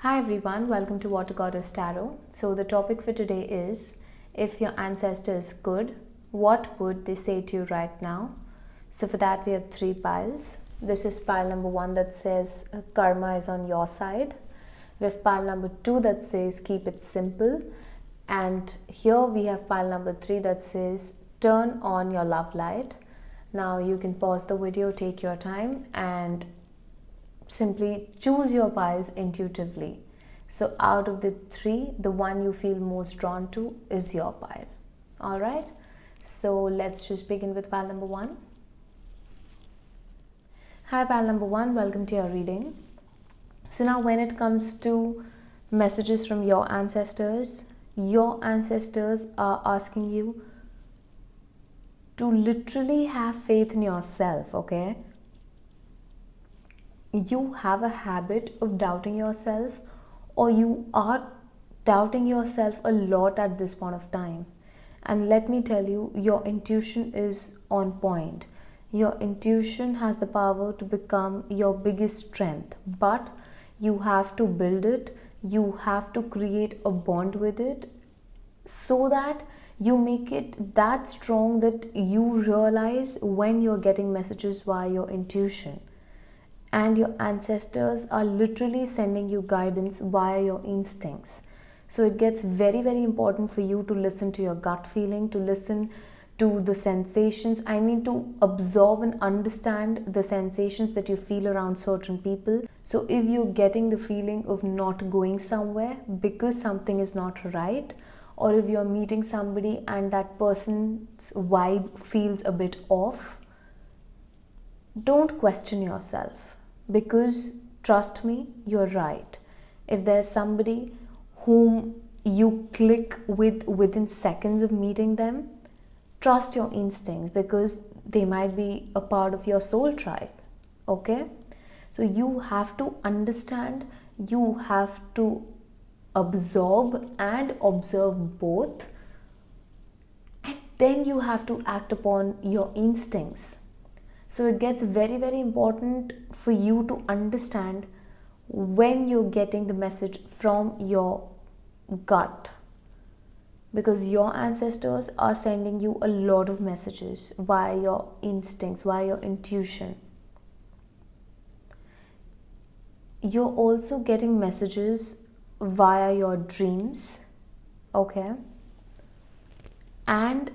Hi everyone, welcome to watergoddesstarot. So the topic for today is, if your ancestors could, what would they say to you right now? So for that we have 3 piles. This is pile number 1 that says karma is on your side. We have pile number 2 that says keep it simple. And here we have pile number 3 that says turn on your love light. Now you can pause the video, take your time and simply choose your piles intuitively. So out of the 3, the one you feel most drawn to is your pile. Alright, so let's just begin with pile number 1. Hi pile number 1, welcome to your reading. So now when it comes to messages from your ancestors are asking you to literally have faith in yourself, okay? You have a habit of doubting yourself, or you are doubting yourself a lot at this point of time. And let me tell you, your intuition is on point. Your intuition has the power to become your biggest strength, but you have to build it. You have to create a bond with it so that you make it that strong that you realize when you're getting messages via your intuition. And your ancestors are literally sending you guidance via your instincts. So it gets very, very important for you to listen to your gut feeling, to listen to the sensations. I mean, to absorb and understand the sensations that you feel around certain people. So if you're getting the feeling of not going somewhere because something is not right, or if you're meeting somebody and that person's vibe feels a bit off, don't question yourself. Because trust me, you're right. If there's somebody whom you click with within seconds of meeting them, trust your instincts because they might be a part of your soul tribe. Okay? So you have to understand, you have to absorb and observe both, and then you have to act upon your instincts. So it gets very, very important for you to understand when you're getting the message from your gut, because your ancestors are sending you a lot of messages via your instincts, via your intuition. You're also getting messages via your dreams, okay? And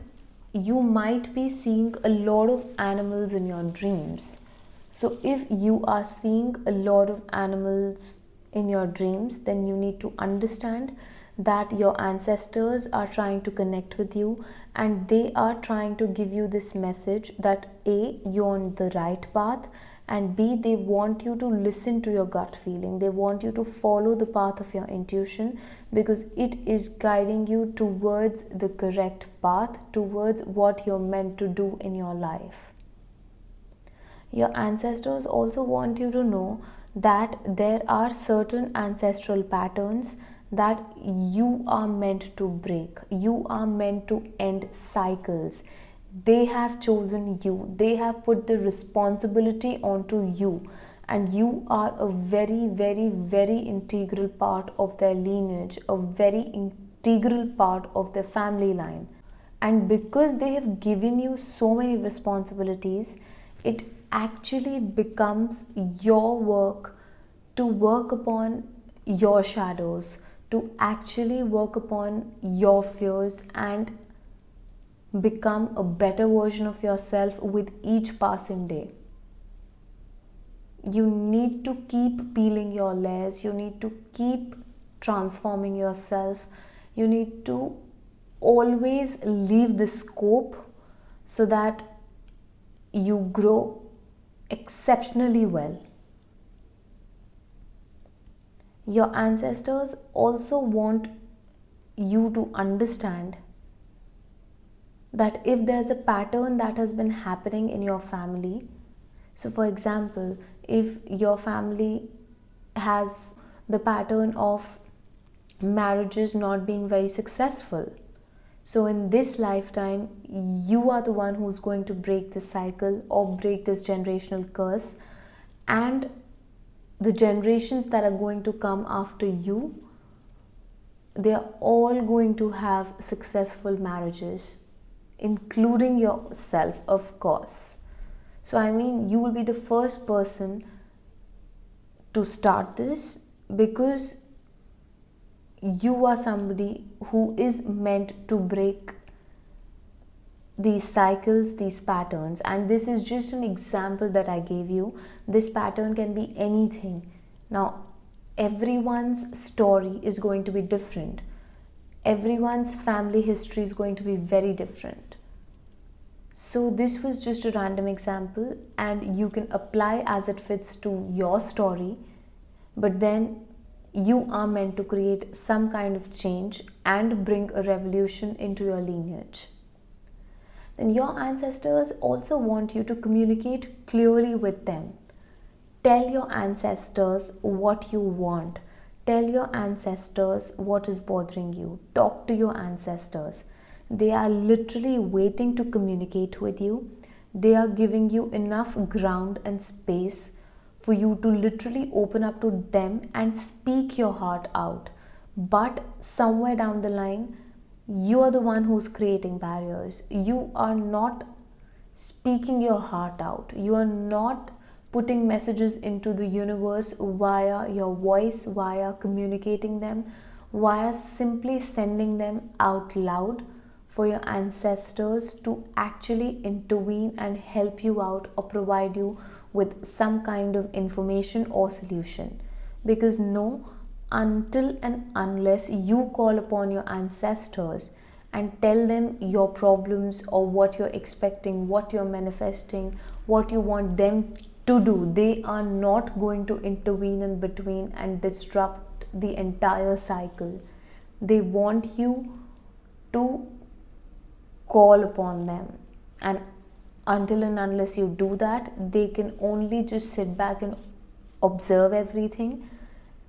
you might be seeing a lot of animals in your dreams. So if you are seeing a lot of animals in your dreams, then you need to understand that your ancestors are trying to connect with you, and they are trying to give you this message that A, you're on the right path, and B, they want you to listen to your gut feeling. They want you to follow the path of your intuition because it is guiding you towards the correct path, towards what you're meant to do in your life. Your ancestors also want you to know that there are certain ancestral patterns that you are meant to break. You are meant to end cycles. They have chosen you. They have put the responsibility onto you. And you are a very, very, very integral part of their lineage, a very integral part of their family line. And because they have given you so many responsibilities, it actually becomes your work to work upon your shadows, to actually work upon your fears and become a better version of yourself with each passing day. You need to keep peeling your layers. You need to keep transforming yourself. You need to always leave the scope so that you grow exceptionally well. Your ancestors also want you to understand that if there's a pattern that has been happening in your family, so for example, if your family has the pattern of marriages not being very successful, so in this lifetime, you are the one who's going to break this cycle or break this generational curse and the generations that are going to come after you, they are all going to have successful marriages, including yourself, of course. So, I mean, you will be the first person to start this because you are somebody who is meant to break these cycles, these patterns. And this is just an example that I gave you. This pattern can be anything. Now, everyone's story is going to be different. Everyone's family history is going to be very different. So this was just a random example, and you can apply as it fits to your story. But then you are meant to create some kind of change and bring a revolution into your lineage. Then your ancestors also want you to communicate clearly with them. Tell your ancestors what you want. Tell your ancestors what is bothering you. Talk to your ancestors. They are literally waiting to communicate with you. They are giving you enough ground and space for you to literally open up to them and speak your heart out. But somewhere down the line, you are the one who's creating barriers. You are not speaking your heart out. You are not putting messages into the universe via your voice, via communicating them, via simply sending them out loud for your ancestors to actually intervene and help you out or provide you with some kind of information or solution. Because no, until and unless you call upon your ancestors and tell them your problems or what you're expecting, what you're manifesting, what you want them to do, they are not going to intervene in between and disrupt the entire cycle. They want you to call upon them, and until and unless you do that, they can only just sit back and observe everything,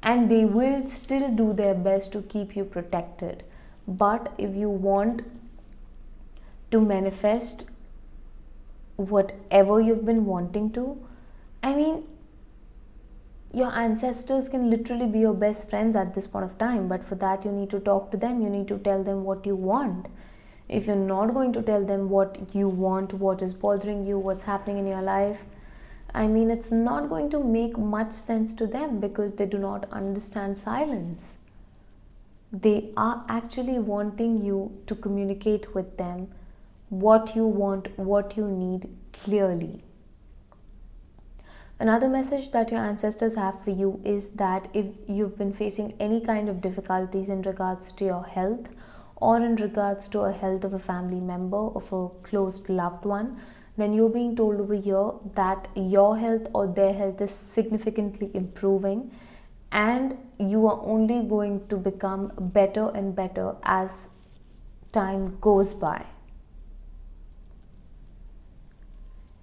and they will still do their best to keep you protected. But if you want to manifest whatever you've been wanting to, I mean, your ancestors can literally be your best friends at this point of time, but for that you need to talk to them, you need to tell them what you want. If you're not going to tell them what you want, what is bothering you, what's happening in your life, I mean, it's not going to make much sense to them because they do not understand silence. They are actually wanting you to communicate with them what you want, what you need clearly. Another message that your ancestors have for you is that if you've been facing any kind of difficulties in regards to your health, or in regards to a health of a family member, of a close loved one, then you're being told over here that your health or their health is significantly improving, and you are only going to become better and better as time goes by.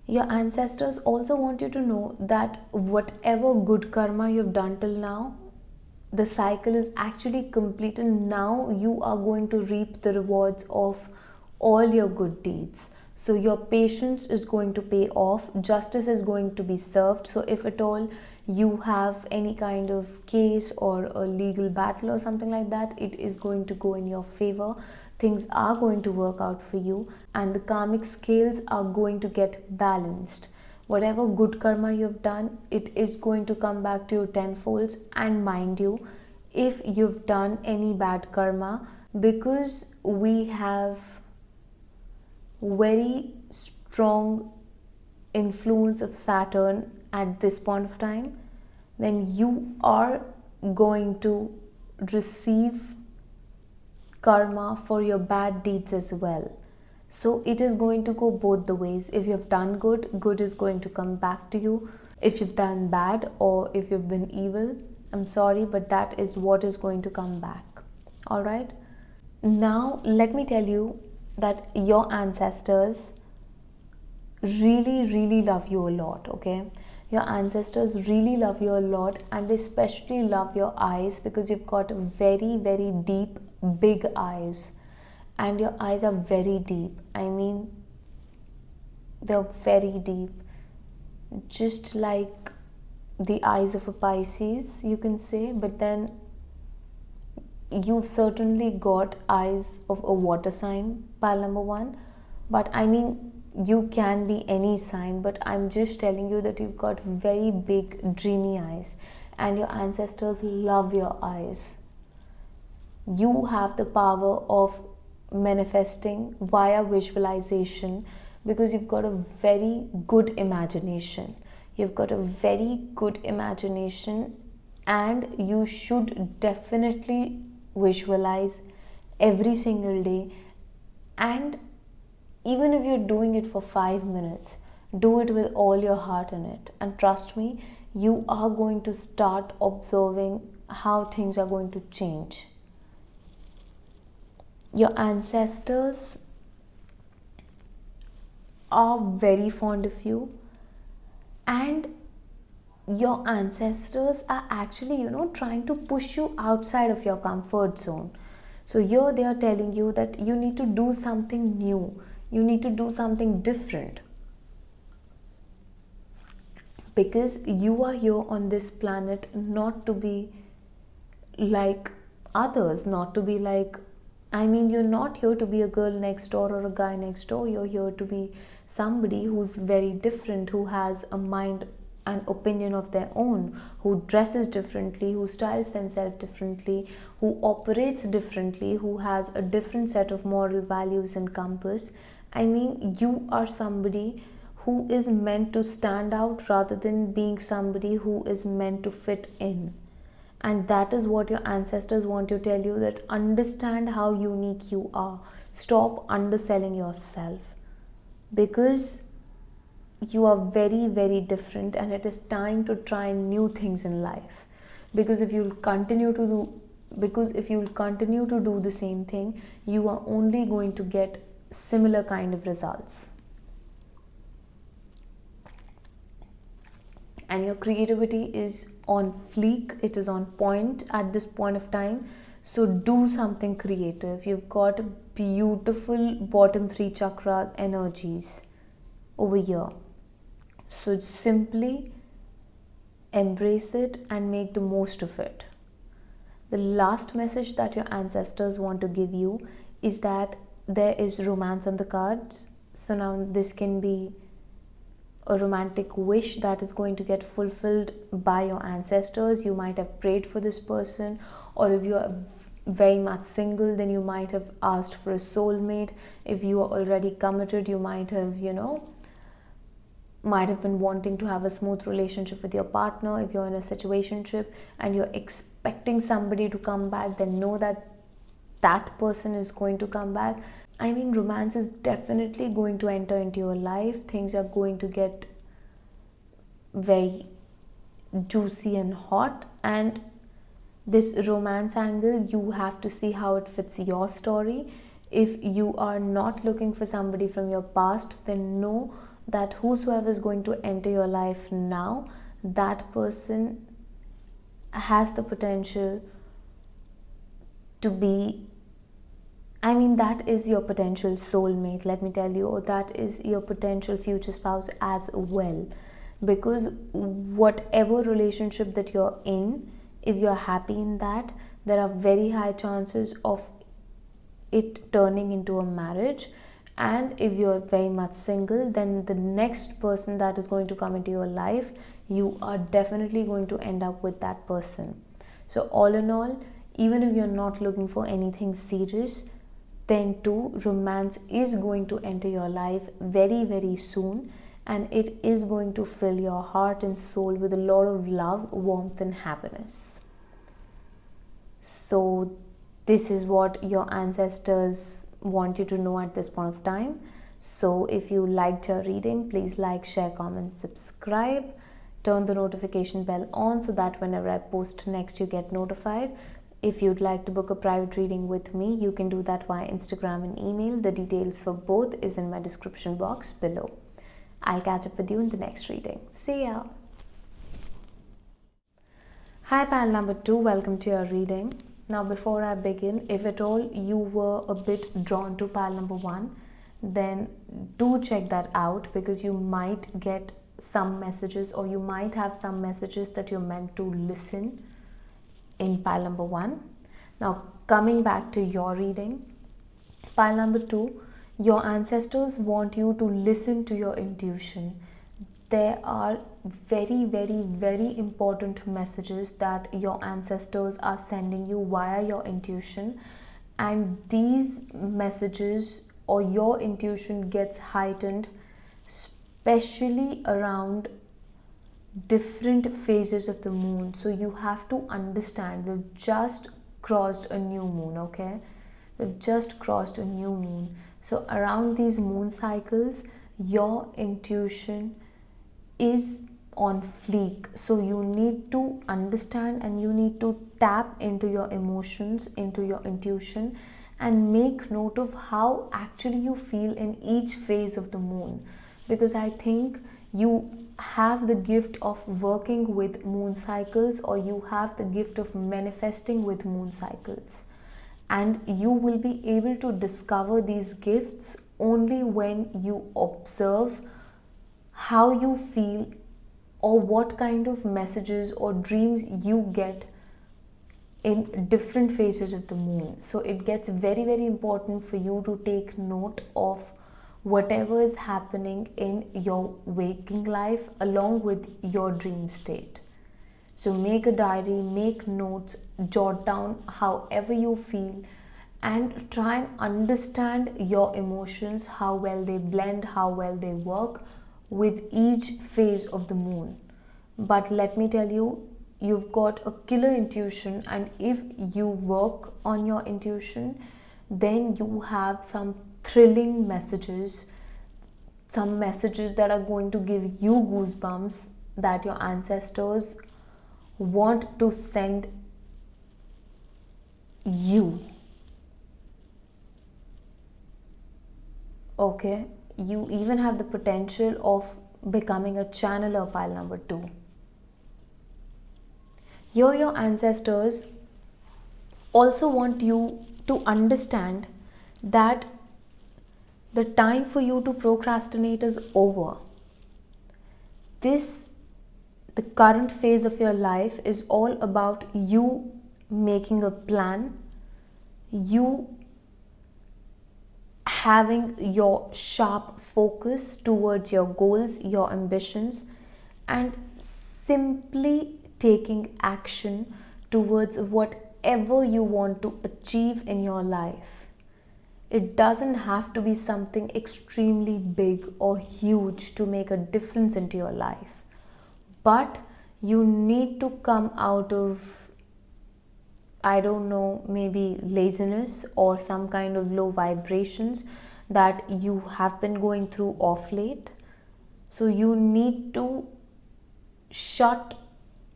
Your ancestors also want you to know that whatever good karma you've done till now, the cycle is actually complete, and now you are going to reap the rewards of all your good deeds. So your patience is going to pay off, justice is going to be served. So if at all you have any kind of case or a legal battle or something like that, it is going to go in your favor. Things are going to work out for you, and the karmic scales are going to get balanced. Whatever good karma you've done, it is going to come back to you tenfolds. And mind you, if you've done any bad karma, because we have very strong influence of Saturn at this point of time, then you are going to receive karma for your bad deeds as well. So it is going to go both the ways. If you've done good, good is going to come back to you. If you've done bad or if you've been evil, I'm sorry, but that is what is going to come back. All right. Now, let me tell you that your ancestors really love you a lot, okay? Your ancestors really love you a lot, and they especially love your eyes because you've got very deep, big eyes. And your eyes are very deep. I mean, they're very deep. Just like the eyes of a Pisces, you can say, but then you've certainly got eyes of a water sign, pile number one. But I mean, you can be any sign, but I'm just telling you that you've got very big, dreamy eyes, and your ancestors love your eyes. You have the power of manifesting via visualization because you've got a very good imagination. You've got a very good imagination, and you should definitely visualize every single day. And even if you're doing it for 5 minutes, do it with all your heart in it. And trust me, you are going to start observing how things are going to change. Your ancestors are very fond of you, and your ancestors are actually, trying to push you outside of your comfort zone. So here they are telling you that you need to do something new, you need to do something different, because you are here on this planet not to be like others, not to be like, you're not here to be a girl next door or a guy next door. You're here to be somebody who's very different, who has a mind and opinion of their own, who dresses differently, who styles themselves differently, who operates differently, who has a different set of moral values and compass. You are somebody who is meant to stand out rather than being somebody who is meant to fit in. And that is what your ancestors want to tell you, that understand how unique you are. Stop underselling yourself, because you are very, very different, and it is time to try new things in life. Because if you'll continue to do the same thing, you are only going to get similar kind of results. And your creativity is on fleek, it is on point at this point of time. So do something creative. You've got beautiful bottom 3 chakra energies over here. So simply embrace it and make the most of it. The last message that your ancestors want to give you is that there is romance on the cards. So now this can be a romantic wish that is going to get fulfilled by your ancestors. You might have prayed for this person, or if you are very much single, then you might have asked for a soulmate. If you are already committed, you might have been wanting to have a smooth relationship with your partner. If you're in a situationship and you're expecting somebody to come back, then know that that person is going to come back. Romance is definitely going to enter into your life. Things are going to get very juicy and hot, and this romance angle, you have to see how it fits your story. If you are not looking for somebody from your past, then know that whosoever is going to enter your life now, that person has the potential to be, that is your potential soulmate, let me tell you, or that is your potential future spouse as well. Because whatever relationship that you're in, if you're happy in that, there are very high chances of it turning into a marriage. And if you're very much single, then the next person that is going to come into your life, you are definitely going to end up with that person. So all in all, even if you're not looking for anything serious, then too, romance is going to enter your life very, very soon, and it is going to fill your heart and soul with a lot of love, warmth and happiness. So this is what your ancestors want you to know at this point of time. So if you liked your reading, please like, share, comment, subscribe, turn the notification bell on so that whenever I post next, you get notified. If you'd like to book a private reading with me, you can do that via Instagram and email. The details for both is in my description box below. I'll catch up with you in the next reading. See ya! Hi pal number 2, welcome to your reading. Now before I begin, if at all you were a bit drawn to pile number 1, then do check that out, because you might get some messages, or you might have some messages that you're meant to listen in pile number 1. Now, coming back to your reading, pile number 2, your ancestors want you to listen to your intuition. There are very, very, very important messages that your ancestors are sending you via your intuition, and these messages or your intuition gets heightened, especially around different phases of the moon. So you have to understand, we've just crossed a new moon, okay? We've just crossed a new moon. So around these moon cycles, your intuition is on fleek. So you need to understand and you need to tap into your emotions, into your intuition, and make note of how actually you feel in each phase of the moon. Because I think you have the gift of working with moon cycles, or you have the gift of manifesting with moon cycles. And you will be able to discover these gifts only when you observe how you feel, or what kind of messages or dreams you get in different phases of the moon. So it gets very, very important for you to take note of whatever is happening in your waking life along with your dream state. So make a diary, make notes, jot down however you feel, and try and understand your emotions, how well they blend, how well they work with each phase of the moon. But let me tell you, you've got a killer intuition, and if you work on your intuition, then you have some thrilling messages, some messages that are going to give you goosebumps, that your ancestors want to send you. Okay, you even have the potential of becoming a channeler, pile number 2. Here your ancestors also want you to understand that the time for you to procrastinate is over. The current phase of your life is all about you making a plan, you having your sharp focus towards your goals, your ambitions, and simply taking action towards whatever you want to achieve in your life. It doesn't have to be something extremely big or huge to make a difference into your life, but you need to come out of, I don't know, maybe laziness or some kind of low vibrations that you have been going through of late. So you need to shut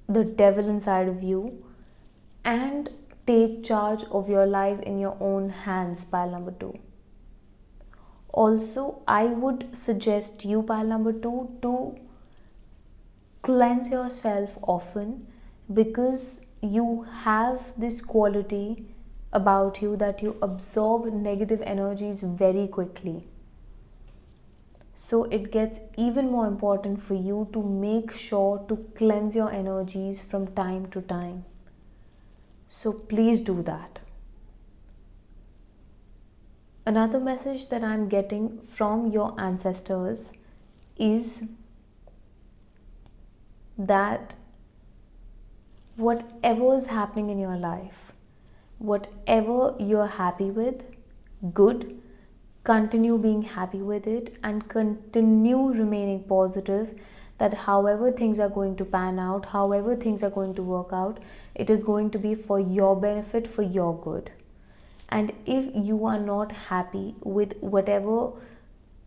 the devil inside of you and take charge of your life in your own hands, pile number 2. Also, I would suggest you, pile number 2, to cleanse yourself often, because you have this quality about you that you absorb negative energies very quickly. So it gets even more important for you to make sure to cleanse your energies from time to time. So please do that. Another message that I'm getting from your ancestors is that whatever is happening in your life, whatever you're happy with, good, continue being happy with it and continue remaining positive, that however things are going to pan out, however things are going to work out, it is going to be for your benefit, for your good. And if you are not happy with whatever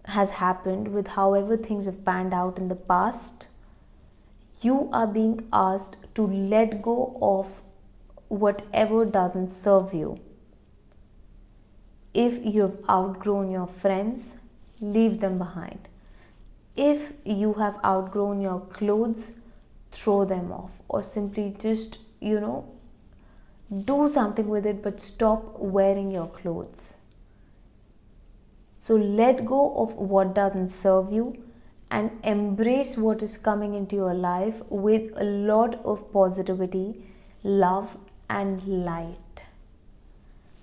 has happened, with however things have panned out in the past, you are being asked to let go of whatever doesn't serve you. If you have outgrown your friends, leave them behind. If you have outgrown your clothes, throw them off, or simply just, do something with it, but stop wearing your clothes. So let go of what doesn't serve you and embrace what is coming into your life with a lot of positivity, love, and light.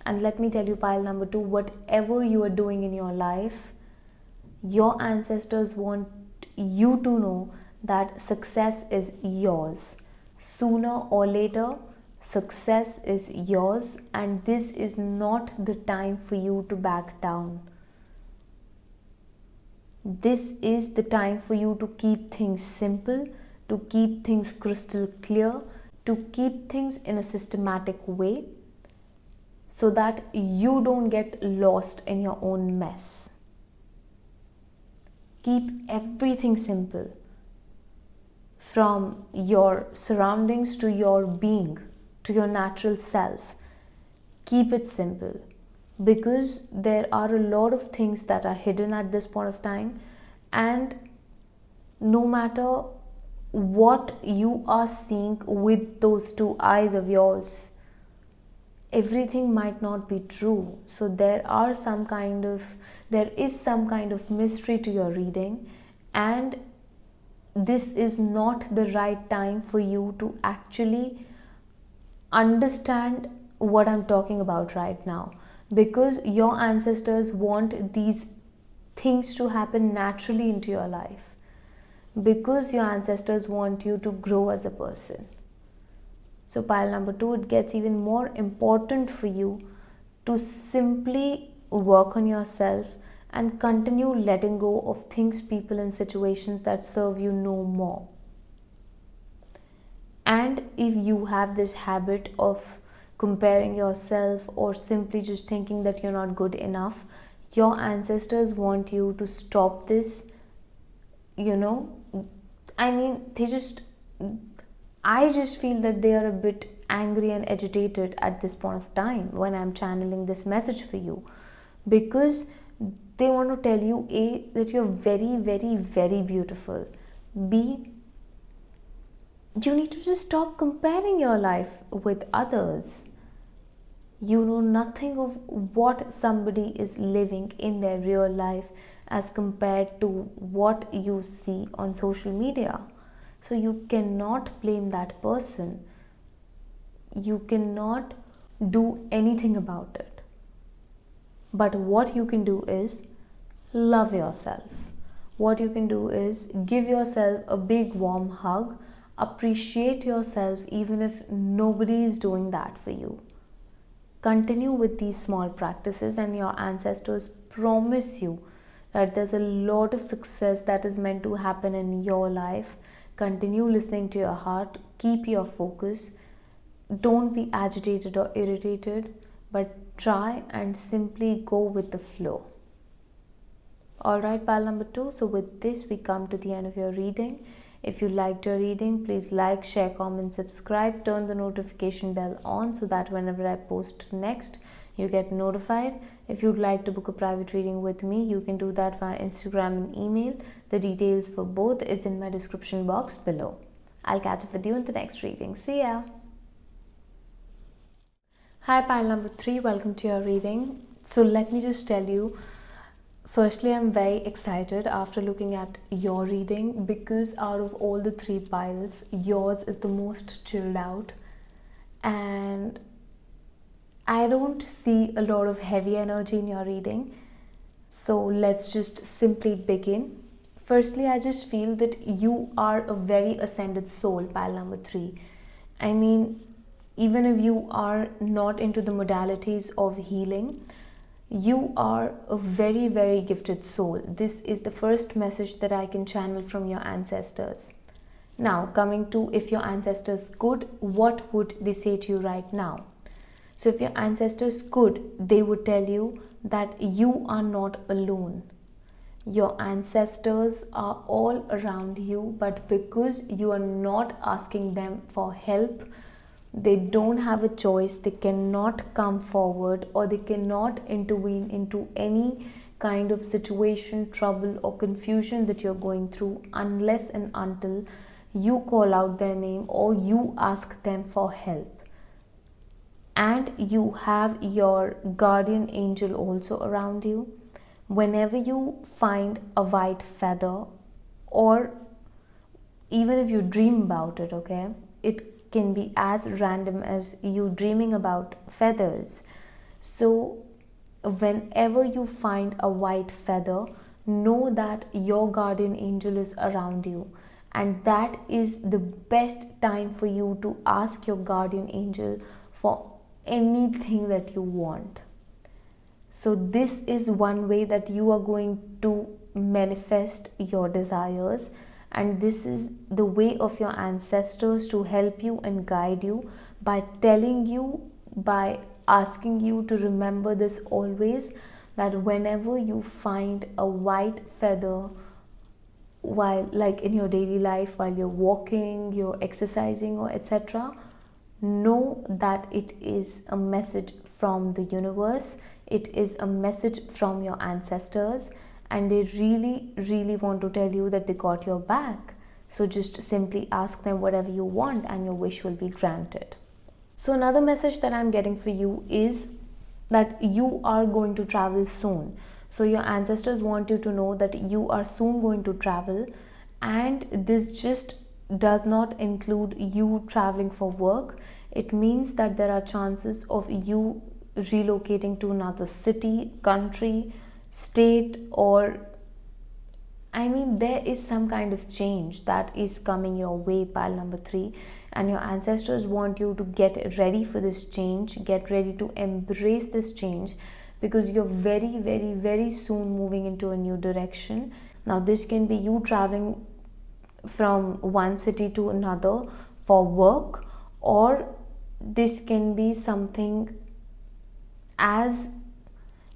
And let me tell you, pile number 2, whatever you are doing in your life, your ancestors want you to know that success is yours. Sooner or later, success is yours, and this is not the time for you to back down. This is the time for you to keep things simple, to keep things crystal clear, to keep things in a systematic way, so that you don't get lost in your own mess. Keep everything simple, from your surroundings to your being, to your natural self. Keep it simple, because there are a lot of things that are hidden at this point of time, and no matter what you are seeing with those two eyes of yours, everything might not be true. So there is some kind of mystery to your reading, and this is not the right time for you to actually understand what I'm talking about right now, because your ancestors want these things to happen naturally into your life, because your ancestors want you to grow as a person. So pile number 2, it gets even more important for you to simply work on yourself and continue letting go of things, people, and situations that serve you no more. And if you have this habit of comparing yourself, or simply just thinking that you're not good enough, your ancestors want you to stop this. I just feel that they are a bit angry and agitated at this point of time when I'm channeling this message for you, because they want to tell you, A, that you're very, very, very beautiful. B, you need to just stop comparing your life with others. You know nothing of what somebody is living in their real life as compared to what you see on social media. So you cannot blame that person. You cannot do anything about it. But what you can do is love yourself. What you can do is give yourself a big warm hug. Appreciate yourself even if nobody is doing that for you. Continue with these small practices, and your ancestors promise you that there's a lot of success that is meant to happen in your life. Continue listening to your heart. Keep your focus. Don't be agitated or irritated, but try and simply go with the flow. Alright, pile number 2. So with this, we come to the end of your reading. If you liked your reading, please like, share, comment, subscribe, turn the notification bell on so that whenever I post next, you get notified. If you'd like to book a private reading with me, you can do that via Instagram and email. The details for both is in my description box below. I'll catch up with you in the next reading. See ya! Hi, pile number 3. Welcome to your reading. So let me just tell you, firstly, I'm very excited after looking at your reading, because out of all the 3 piles, yours is the most chilled out, and I don't see a lot of heavy energy in your reading. So let's just simply begin. Firstly, I just feel that you are a very ascended soul, pile number 3. I mean, even if you are not into the modalities of healing, you are a very, very gifted soul. This is the first message that I can channel from your ancestors. Now, coming to, if your ancestors could, what would they say to you right now? So if your ancestors could, they would tell you that you are not alone. Your ancestors are all around you, but because you are not asking them for help, they don't have a choice. They cannot come forward, or they cannot intervene into any kind of situation, trouble, or confusion that you're going through, unless and until you call out their name or you ask them for help. And you have your guardian angel also around you. Whenever you find a white feather or even if you dream about it, okay, it can be as random as you dreaming about feathers. So whenever you find a white feather, know that your guardian angel is around you, and that is the best time for you to ask your guardian angel for anything that you want. So this is one way that you are going to manifest your desires, and this is the way of your ancestors to help you and guide you by telling you, by asking you to remember this always, that whenever you find a white feather, while like in your daily life, while you're walking, you're exercising, or etc., know that it is a message from the universe, it is a message from your ancestors, and they really want to tell you that they got your back. So just simply ask them whatever you want and your wish will be granted. So another message that I'm getting for you is that you are going to travel soon. So your ancestors want you to know that you are soon going to travel, and this just does not include you traveling for work. It means that there are chances of you relocating to another city, country, state, or there is some kind of change that is coming your way, pile number 3, and your ancestors want you to get ready for this change, get ready to embrace this change, because you're very soon moving into a new direction. Now this can be you traveling from one city to another for work, or this can be something as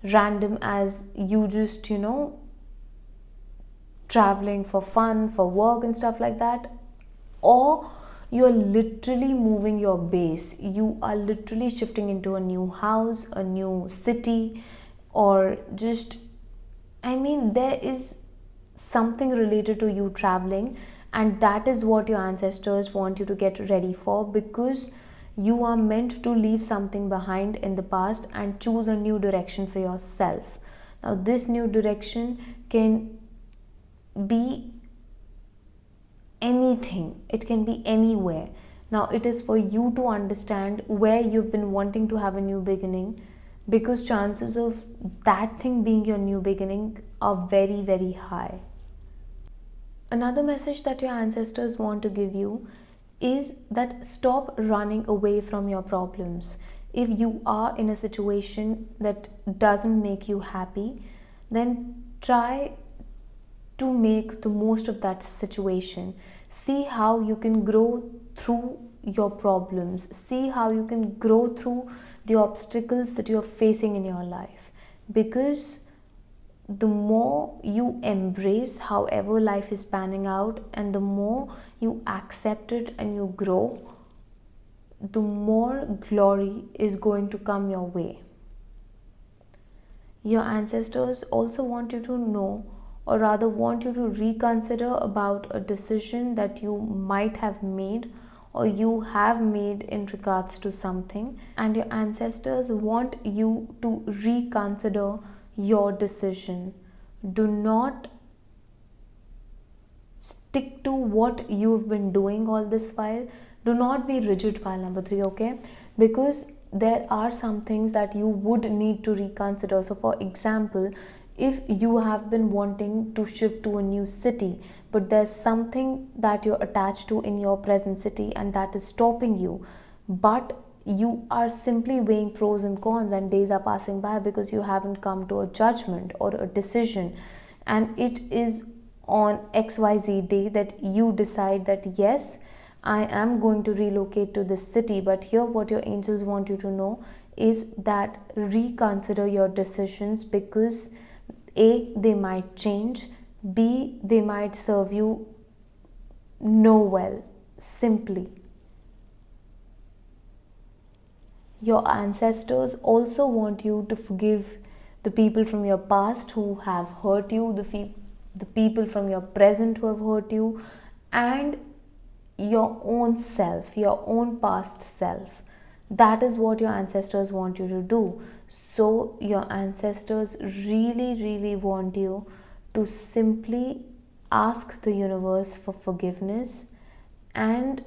random as you just traveling for fun, for work and stuff like that, or you're literally moving your base, you are literally shifting into a new house, a new city, or just there is something related to you traveling, and that is what your ancestors want you to get ready for, because you are meant to leave something behind in the past and choose a new direction for yourself. Now this new direction can be anything, it can be anywhere. Now it is for you to understand where you've been wanting to have a new beginning, because chances of that thing being your new beginning are very high. Another message that your ancestors want to give you is that stop running away from your problems. If you are in a situation that doesn't make you happy, then try to make the most of that situation. See how you can grow through your problems. See how you can grow through the obstacles that you're facing in your life. Because the more you embrace however life is panning out, and the more you accept it and you grow, the more glory is going to come your way. Your ancestors also want you to know, or rather want you to reconsider about a decision that you might have made or you have made in regards to something, and your ancestors want you to reconsider your decision. Do not stick to what you've been doing all this while. Do not be rigid, pile number 3, okay? Because there are some things that you would need to reconsider. So for example, if you have been wanting to shift to a new city, but there's something that you're attached to in your present city and that is stopping you, but you are simply weighing pros and cons and days are passing by because you haven't come to a judgment or a decision, and it is on XYZ day that you decide that yes, I am going to relocate to this city. But here what your angels want you to know is that reconsider your decisions, because A, they might change, B, they might serve you no well, simply. Your ancestors also want you to forgive the people from your past who have hurt you, the people from your present who have hurt you, and your own self, your own past self. That is what your ancestors want you to do. So your ancestors really want you to simply ask the universe for forgiveness and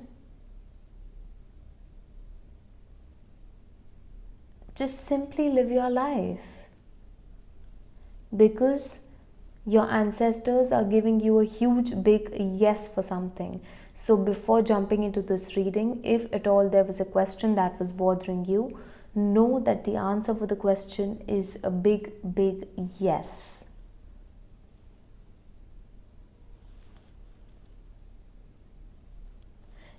just simply live your life, because your ancestors are giving you a huge big yes for something. So before jumping into this reading, if at all there was a question that was bothering you, know that the answer for the question is a big yes.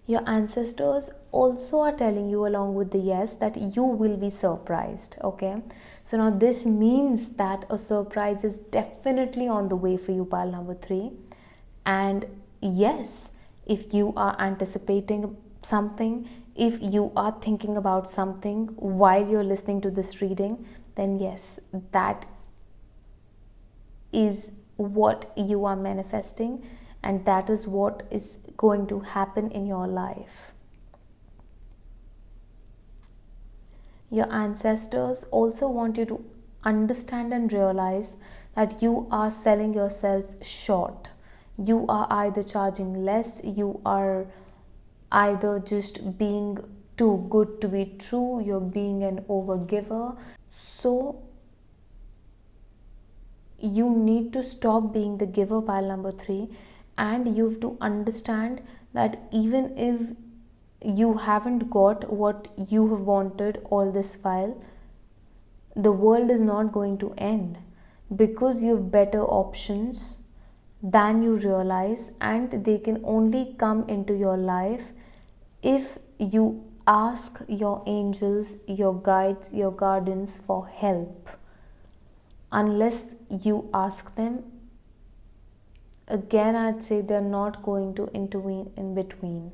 Your ancestors also are telling you along with the yes that you will be surprised. Okay, so now this means that a surprise is definitely on the way for you, pile number 3. And yes, if you are anticipating something, if you are thinking about something while you're listening to this reading, then yes, that is what you are manifesting, and that is what is going to happen in your life. Your ancestors also want you to understand and realize that you are selling yourself short. You are either charging less, you are either just being too good to be true, you're being an overgiver. So you need to stop being the giver, pile number 3, and you have to understand that even if you haven't got what you have wanted all this while, the world is not going to end, because you have better options than you realize, and they can only come into your life if you ask your angels, your guides, your guardians for help. Unless you ask them, again I'd say they're not going to intervene in between.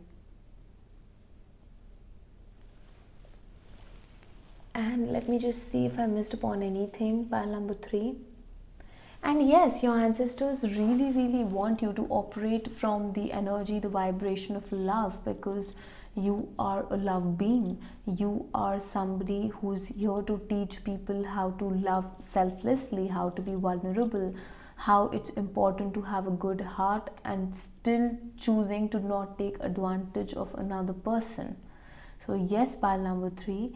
And let me just see if I missed upon anything, pile number 3. And yes, your ancestors really want you to operate from the energy, the vibration of love, because you are a love being. You are somebody who's here to teach people how to love selflessly, how to be vulnerable, how it's important to have a good heart and still choosing to not take advantage of another person. So yes, pile number 3,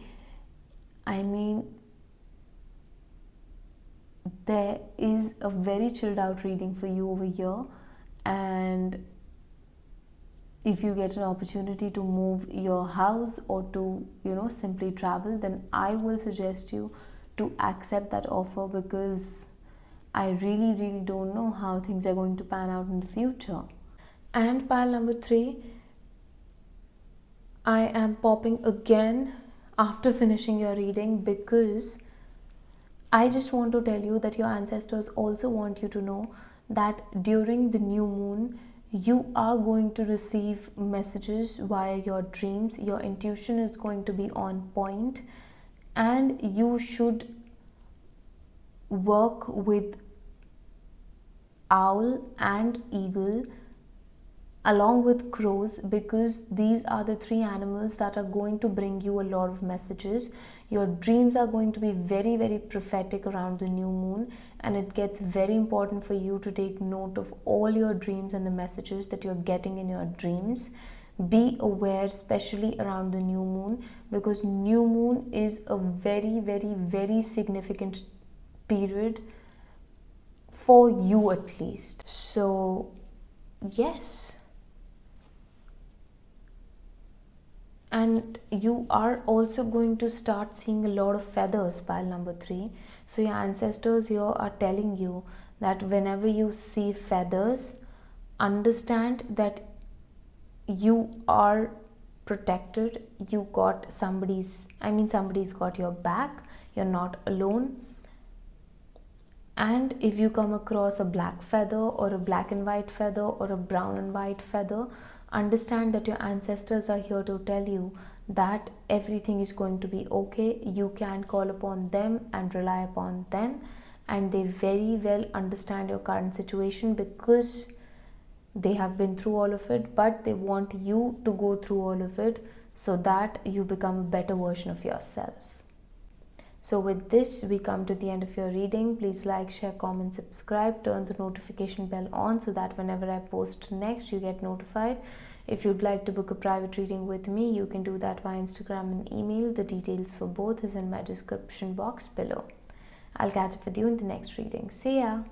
I mean, there is a very chilled out reading for you over here, and if you get an opportunity to move your house or to simply travel, then I will suggest you to accept that offer, because I really don't know how things are going to pan out in the future. And pile number 3, I am popping again after finishing your reading, because I just want to tell you that your ancestors also want you to know that during the new moon, you are going to receive messages via your dreams. Your intuition is going to be on point, and you should work with owl and eagle along with crows, because these are the 3 animals that are going to bring you a lot of messages. Your dreams are going to be very prophetic around the new moon, and it gets very important for you to take note of all your dreams and the messages that you're getting in your dreams. Be aware, especially around the new moon, because new moon is a very significant period for you, at least. So yes. And you are also going to start seeing a lot of feathers, pile number 3. So your ancestors here are telling you that whenever you see feathers, understand that you are protected. You got somebody's got your back. You're not alone. And if you come across a black feather or a black and white feather or a brown and white feather, understand that your ancestors are here to tell you that everything is going to be okay. You can call upon them and rely upon them, and they very well understand your current situation, because they have been through all of it, but they want you to go through all of it so that you become a better version of yourself. So with this, we come to the end of your reading. Please like, share, comment, subscribe, turn the notification bell on so that whenever I post next, you get notified. If you'd like to book a private reading with me, you can do that via Instagram and email. The details for both is in my description box below. I'll catch up with you in the next reading. See ya!